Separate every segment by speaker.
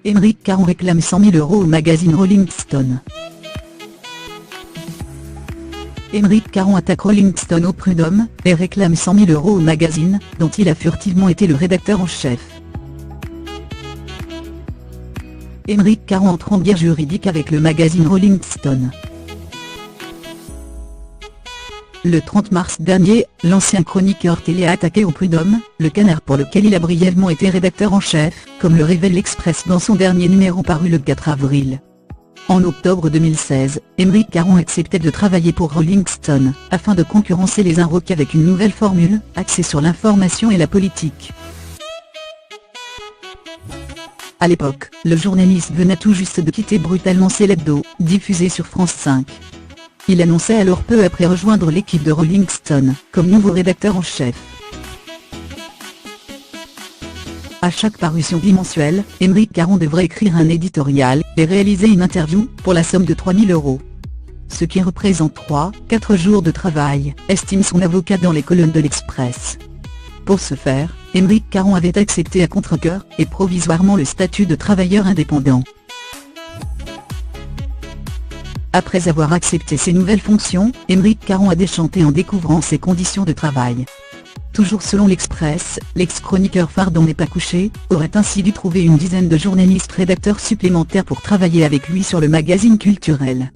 Speaker 1: Émeric Caron réclame 100 000 € au magazine Rolling Stone. Émeric Caron attaque Rolling Stone au prud'homme et réclame 100 000 € au magazine, dont il a furtivement été le rédacteur en chef. Émeric Caron entre en guerre juridique avec le magazine Rolling Stone. Le 30 mars dernier, l'ancien chroniqueur télé a attaqué au prud'homme, le Canard pour lequel il a brièvement été rédacteur en chef, comme le révèle l'Express dans son dernier numéro paru le 4 avril. En octobre 2016, Émeric Caron acceptait de travailler pour Rolling Stone, afin de concurrencer les Inrocks avec une nouvelle formule, axée sur l'information et la politique. À l'époque, le journaliste venait tout juste de quitter brutalement C'est l'Hebdo, diffusé sur France 5. Il annonçait alors peu après rejoindre l'équipe de Rolling Stone, comme nouveau rédacteur en chef. À chaque parution bimensuelle, Émeric Caron devrait écrire un éditorial et réaliser une interview, pour la somme de 3 000 €. Ce qui représente 3-4 jours de travail, estime son avocat dans les colonnes de l'Express. Pour ce faire, Émeric Caron avait accepté à contre-cœur et provisoirement le statut de travailleur indépendant. Après avoir accepté ses nouvelles fonctions, Émeric Caron a déchanté en découvrant ses conditions de travail. Toujours selon l'Express, l'ex-chroniqueur phare d'On n'est pas couché, aurait ainsi dû trouver une dizaine de journalistes rédacteurs supplémentaires pour travailler avec lui sur le magazine culturel.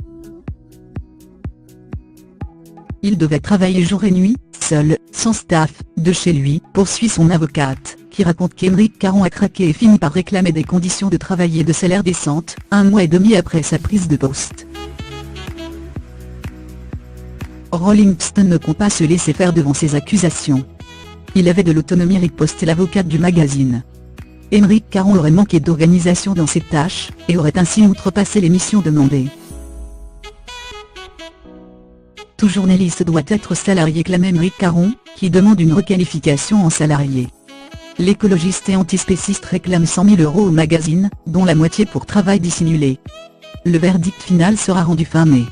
Speaker 1: Il devait travailler jour et nuit, seul, sans staff, de chez lui, poursuit son avocate, qui raconte qu'Émeric Caron a craqué et finit par réclamer des conditions de travail et de salaire décentes, 1 mois et demi après sa prise de poste. Rolling Stone ne compte pas se laisser faire devant ces accusations. Il avait de l'autonomie, ripostait l'avocate du magazine. Émeric Caron aurait manqué d'organisation dans ses tâches, et aurait ainsi outrepassé les missions demandées. Tout journaliste doit être salarié, clame Émeric Caron, qui demande une requalification en salarié. L'écologiste et antispéciste réclame 100 000 € au magazine, dont la moitié pour travail dissimulé. Le verdict final sera rendu fin mai.